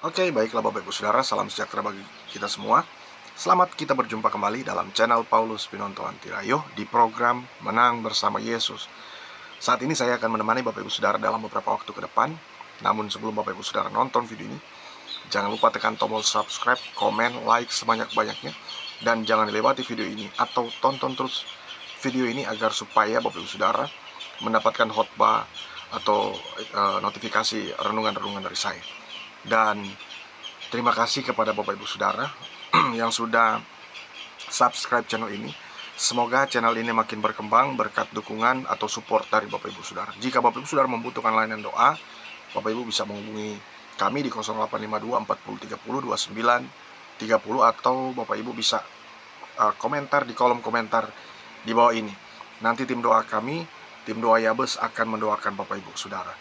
Oke, baiklah Bapak Ibu Saudara, salam sejahtera bagi kita semua. Selamat kita berjumpa kembali dalam channel Paulus Pinonto Antirayo di program Menang Bersama Yesus. Saat ini saya akan menemani Bapak Ibu Saudara dalam beberapa waktu ke depan. Namun sebelum Bapak Ibu Saudara nonton video ini, jangan lupa tekan tombol subscribe, komen, like sebanyak-banyaknya. Dan jangan dilewati video ini atau tonton terus video ini agar supaya Bapak Ibu Saudara mendapatkan khotbah atau notifikasi renungan-renungan dari saya. Dan terima kasih kepada Bapak Ibu Saudara yang sudah subscribe channel ini. Semoga channel ini makin berkembang berkat dukungan atau support dari Bapak Ibu Saudara. Jika Bapak Ibu Saudara membutuhkan layanan doa, Bapak Ibu bisa menghubungi kami di 0852 40 30 29 30 atau Bapak Ibu bisa komentar di kolom komentar di bawah ini. Nanti tim doa kami, tim doa Yabes akan mendoakan Bapak Ibu Saudara.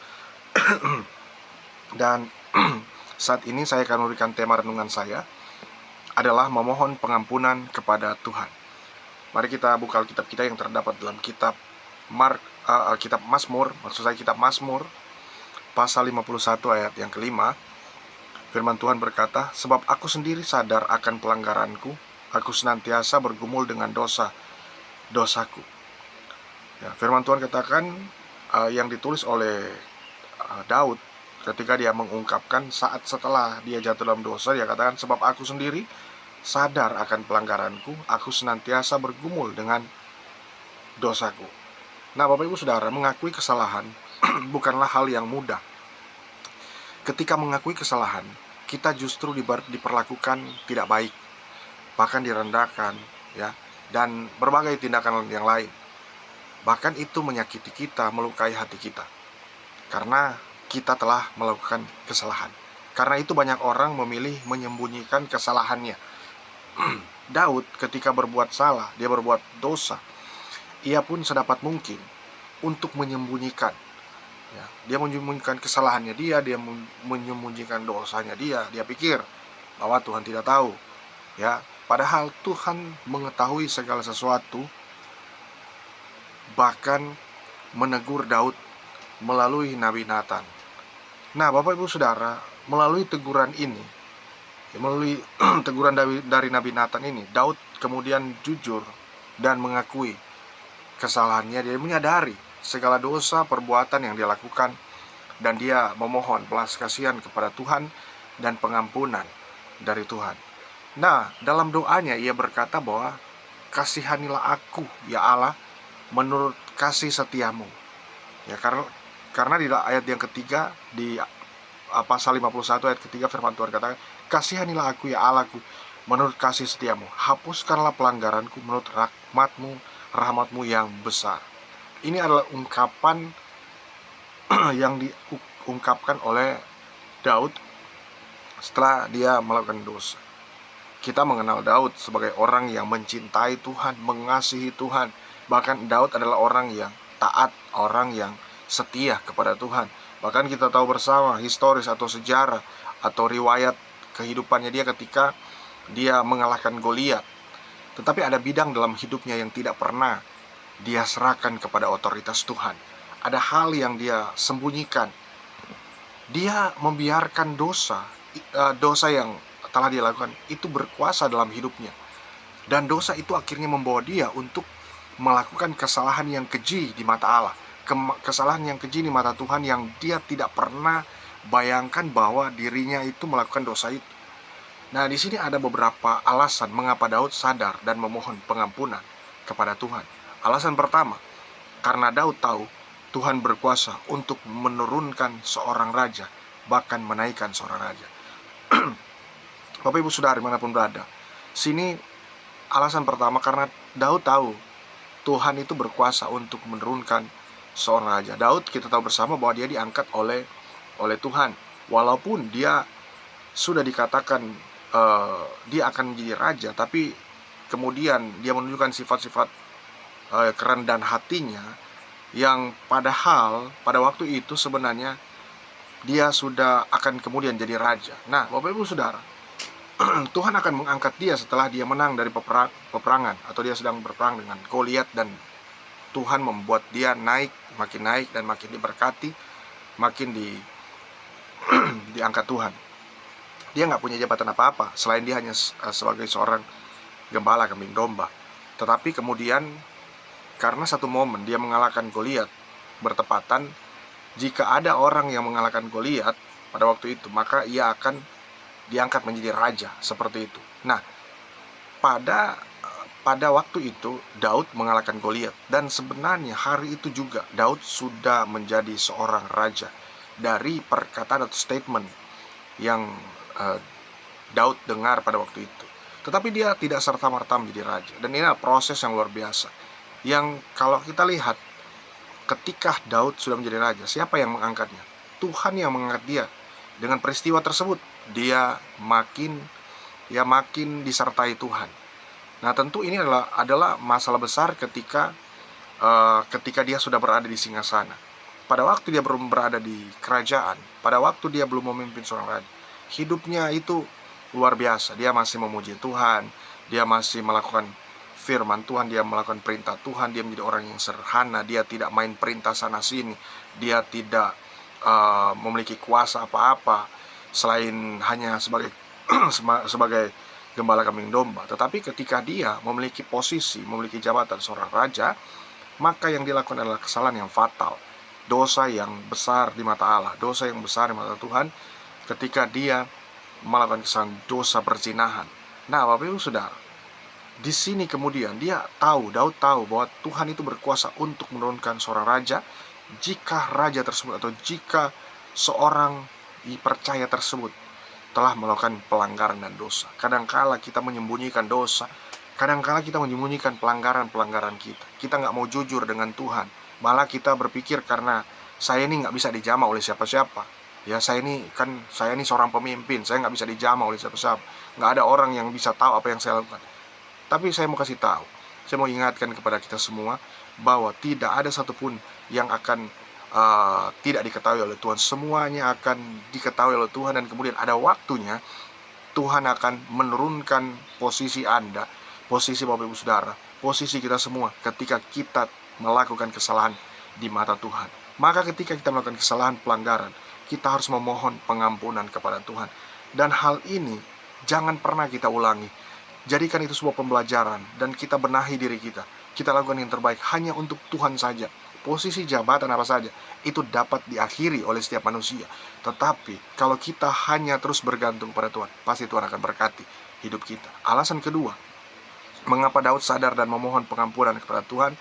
Dan saat ini saya akan memberikan tema renungan saya adalah memohon pengampunan kepada Tuhan. Mari kita buka Alkitab kita yang terdapat dalam kitab kitab Mazmur, kitab Mazmur pasal 51 ayat yang kelima. Firman Tuhan berkata, "Sebab aku sendiri sadar akan pelanggaranku, aku senantiasa bergumul dengan dosaku." Ya, firman Tuhan katakan yang ditulis oleh Daud ketika dia mengungkapkan saat setelah dia jatuh dalam dosa, dia katakan, "Sebab aku sendiri sadar akan pelanggaranku, aku senantiasa bergumul dengan dosaku." Nah, Bapak Ibu Saudara, mengakui kesalahan bukanlah hal yang mudah. Ketika mengakui kesalahan, kita justru diperlakukan tidak baik, bahkan direndahkan, ya, dan berbagai tindakan yang lain. Bahkan itu menyakiti kita, melukai hati kita, karena kita telah melakukan kesalahan. Karena itu banyak orang memilih menyembunyikan kesalahannya. Daud ketika berbuat salah, dia berbuat dosa, ia pun sedapat mungkin untuk menyembunyikan. Ya, dia menyembunyikan kesalahannya dia menyembunyikan dosanya dia pikir bahwa Tuhan tidak tahu. Ya, padahal Tuhan mengetahui segala sesuatu, bahkan menegur Daud melalui Nabi Nathan. Nah, Bapak Ibu Saudara, melalui teguran ini, melalui teguran dari Nabi Nathan ini, Daud kemudian jujur dan mengakui kesalahannya. Dia menyadari segala dosa perbuatan yang dia lakukan, dan dia memohon belas kasihan kepada Tuhan dan pengampunan dari Tuhan. Nah, dalam doanya ia berkata bahwa, "Kasihanilah aku, ya Allah, menurut kasih setiamu." Ya, karena di ayat yang ketiga di pasal 51 ayat ketiga firman Tuhan katakan, "Kasihanilah aku, ya Allahku, menurut kasih setiamu. Hapuskanlah pelanggaranku menurut rahmatmu yang besar." Ini adalah ungkapan yang diungkapkan oleh Daud setelah dia melakukan dosa. Kita mengenal Daud sebagai orang yang mencintai Tuhan, mengasihi Tuhan. Bahkan Daud adalah orang yang taat, orang yang setia kepada Tuhan. Bahkan kita tahu bersama historis atau sejarah atau riwayat kehidupannya dia ketika dia mengalahkan Goliat. Tetapi ada bidang dalam hidupnya yang tidak pernah dia serahkan kepada otoritas Tuhan. Ada hal yang dia sembunyikan. Dia membiarkan dosa yang telah dia lakukan itu berkuasa dalam hidupnya. Dan dosa itu akhirnya membawa dia untuk melakukan kesalahan yang keji di mata Allah. Kesalahan yang keji di mata Tuhan yang dia tidak pernah bayangkan bahwa dirinya itu melakukan dosa itu. Nah, di sini ada beberapa alasan mengapa Daud sadar dan memohon pengampunan kepada Tuhan. Alasan pertama, karena Daud tahu Tuhan berkuasa untuk menurunkan seorang raja, bahkan menaikkan seorang raja. Bapak Ibu Saudara dimanapun berada, sini alasan pertama karena Daud tahu Tuhan itu berkuasa untuk menurunkan seorang raja. Daud kita tahu bersama bahwa dia diangkat oleh Tuhan. Walaupun dia sudah dikatakan dia akan menjadi raja, tapi kemudian dia menunjukkan sifat-sifat kerendahan hatinya, yang padahal pada waktu itu sebenarnya dia sudah akan kemudian jadi raja. Nah, Bapak Ibu Saudara, Tuhan akan mengangkat dia setelah dia menang dari peperangan atau dia sedang berperang dengan Goliat, dan Tuhan membuat dia makin naik dan makin diberkati, makin diangkat Tuhan. Dia nggak punya jabatan apa-apa selain dia hanya sebagai seorang gembala kambing domba. Tetapi kemudian karena satu momen dia mengalahkan Goliat bertepatan, jika ada orang yang mengalahkan Goliat pada waktu itu, maka ia akan diangkat menjadi raja seperti itu. Nah, pada pada waktu itu Daud mengalahkan Goliat, dan sebenarnya hari itu juga Daud sudah menjadi seorang raja dari perkataan atau statement yang Daud dengar pada waktu itu. Tetapi dia tidak serta-merta menjadi raja, dan ini adalah proses yang luar biasa. Yang kalau kita lihat, ketika Daud sudah menjadi raja, siapa yang mengangkatnya? Tuhan yang mengangkat dia. Dengan peristiwa tersebut, dia makin disertai Tuhan. Nah, tentu ini adalah masalah besar ketika dia sudah berada di singgasana. Pada waktu dia belum berada di kerajaan, pada waktu dia belum memimpin seorang raja, hidupnya itu luar biasa. Dia masih memuji Tuhan, dia masih melakukan firman Tuhan, dia melakukan perintah Tuhan, dia menjadi orang yang sederhana, dia tidak main perintah sana sini, dia tidak memiliki kuasa apa-apa selain hanya sebagai sebagai gembala kambing domba. Tetapi ketika dia memiliki posisi, memiliki jabatan seorang raja, maka yang dilakukan adalah kesalahan yang fatal, dosa yang besar di mata Allah, dosa yang besar di mata Tuhan, ketika dia melakukan kesalahan dosa perzinahan. Nah, Bapak Ibu Saudara, di sini kemudian Daud tahu bahwa Tuhan itu berkuasa untuk menurunkan seorang raja jika raja tersebut atau jika seorang percaya tersebut telah melakukan pelanggaran dan dosa. Kadangkala kita menyembunyikan dosa, kadangkala kita menyembunyikan pelanggaran kita. Kita nggak mau jujur dengan Tuhan. Malah kita berpikir karena saya ini nggak bisa dijamah oleh siapa-siapa. Ya, saya ini seorang pemimpin, saya nggak bisa dijamah oleh siapa-siapa. Nggak ada orang yang bisa tahu apa yang saya lakukan. Tapi saya mau kasih tahu, saya mau ingatkan kepada kita semua bahwa tidak ada satupun yang akan tidak diketahui oleh Tuhan. Semuanya akan diketahui oleh Tuhan, dan kemudian ada waktunya Tuhan akan menurunkan posisi Anda, posisi Bapak Ibu Saudara, posisi kita semua ketika kita melakukan kesalahan di mata Tuhan. Maka ketika kita melakukan kesalahan pelanggaran, kita harus memohon pengampunan kepada Tuhan. Dan hal ini jangan pernah kita ulangi. Jadikan itu sebuah pembelajaran dan kita benahi diri kita. Kita lakukan yang terbaik hanya untuk Tuhan saja. Posisi jabatan apa saja itu dapat diakhiri oleh setiap manusia. Tetapi kalau kita hanya terus bergantung pada Tuhan, pasti Tuhan akan berkati hidup kita. Alasan kedua, mengapa Daud sadar dan memohon pengampunan kepada Tuhan?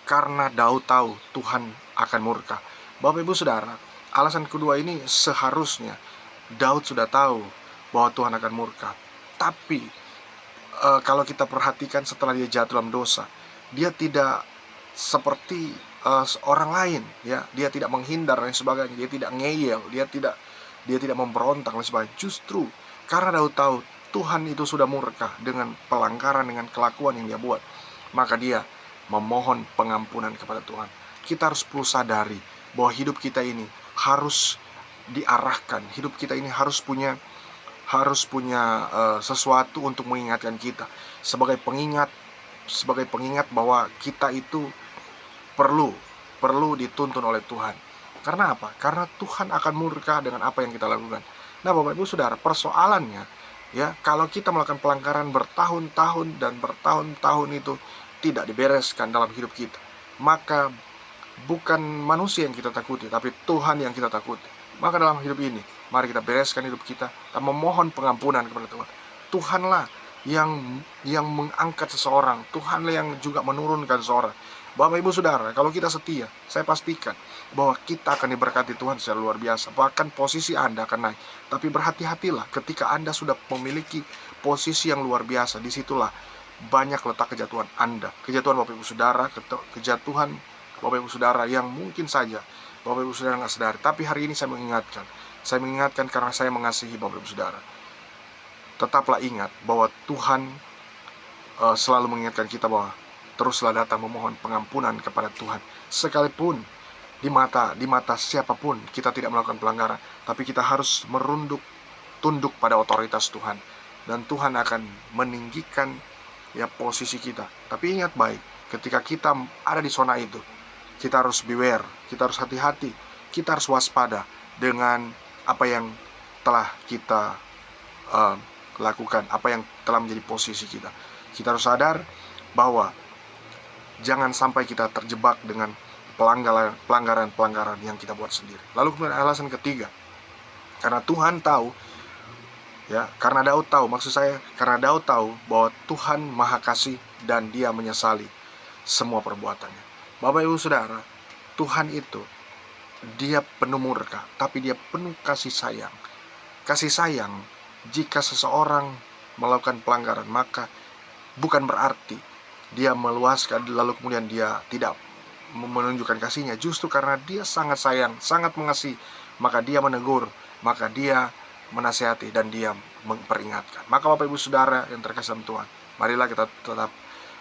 Karena Daud tahu Tuhan akan murka. Bapak Ibu Saudara, alasan kedua ini seharusnya Daud sudah tahu bahwa Tuhan akan murka. Tapi kalau kita perhatikan setelah dia jatuh dalam dosa, dia tidak seperti orang lain, ya. Dia tidak menghindar dan sebagainya, dia tidak ngeyel, dia tidak memberontak dan sebagainya. Justru karena Daud tahu Tuhan itu sudah murka dengan pelanggaran, dengan kelakuan yang dia buat, maka dia memohon pengampunan kepada Tuhan. Kita harus perlu sadari bahwa hidup kita ini harus diarahkan, hidup kita ini harus punya sesuatu untuk mengingatkan kita, sebagai pengingat bahwa kita itu perlu dituntun oleh Tuhan. Karena apa? Karena Tuhan akan murka dengan apa yang kita lakukan. Nah, Bapak Ibu Saudara, persoalannya, ya, kalau kita melakukan pelanggaran bertahun-tahun dan bertahun-tahun itu tidak dibereskan dalam hidup kita, maka bukan manusia yang kita takuti, tapi Tuhan yang kita takuti. Maka dalam hidup ini, mari kita bereskan hidup kita dan memohon pengampunan kepada Tuhan. Tuhanlah yang mengangkat seseorang, Tuhanlah yang juga menurunkan seseorang. Bapak Ibu Saudara, kalau kita setia, saya pastikan bahwa kita akan diberkati Tuhan secara luar biasa. Bahkan posisi Anda akan naik. Tapi berhati-hatilah ketika Anda sudah memiliki posisi yang luar biasa. Disitulah banyak letak kejatuhan Anda. Kejatuhan Bapak Ibu Saudara, kejatuhan Bapak Ibu Saudara yang mungkin saja Bapak Ibu Saudara nggak sadar. Tapi hari ini saya mengingatkan karena saya mengasihi Bapak Ibu Saudara. Tetaplah ingat bahwa Tuhan selalu mengingatkan kita bahwa teruslah datang memohon pengampunan kepada Tuhan. Sekalipun di mata siapapun kita tidak melakukan pelanggaran, tapi kita harus tunduk pada otoritas Tuhan. Dan Tuhan akan meninggikan posisi kita. Tapi ingat baik, ketika kita ada di zona itu, kita harus beware, kita harus hati-hati, kita harus waspada dengan apa yang telah kita lakukan, apa yang telah menjadi posisi kita. Kita harus sadar bahwa jangan sampai kita terjebak dengan pelanggaran yang kita buat sendiri. Lalu kemudian alasan ketiga, karena Tuhan tahu, ya, karena Daud tahu, maksud saya, karena Daud tahu bahwa Tuhan Maha Kasih dan Dia menyesali semua perbuatannya. Bapak Ibu Saudara, Tuhan itu Dia penuh murka, tapi Dia penuh kasih sayang. Kasih sayang, jika seseorang melakukan pelanggaran, maka bukan berarti Dia meluaskan lalu kemudian Dia tidak menunjukkan kasihnya. Justru karena Dia sangat sayang, sangat mengasihi, maka Dia menegur, maka Dia menasihati, dan Dia memperingatkan. Maka Bapak Ibu Saudara yang terkasih dalam Tuhan, marilah kita tetap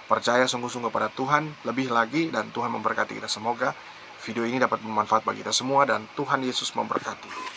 percaya sungguh-sungguh pada Tuhan lebih lagi, dan Tuhan memberkati kita. Semoga video ini dapat bermanfaat bagi kita semua, dan Tuhan Yesus memberkati.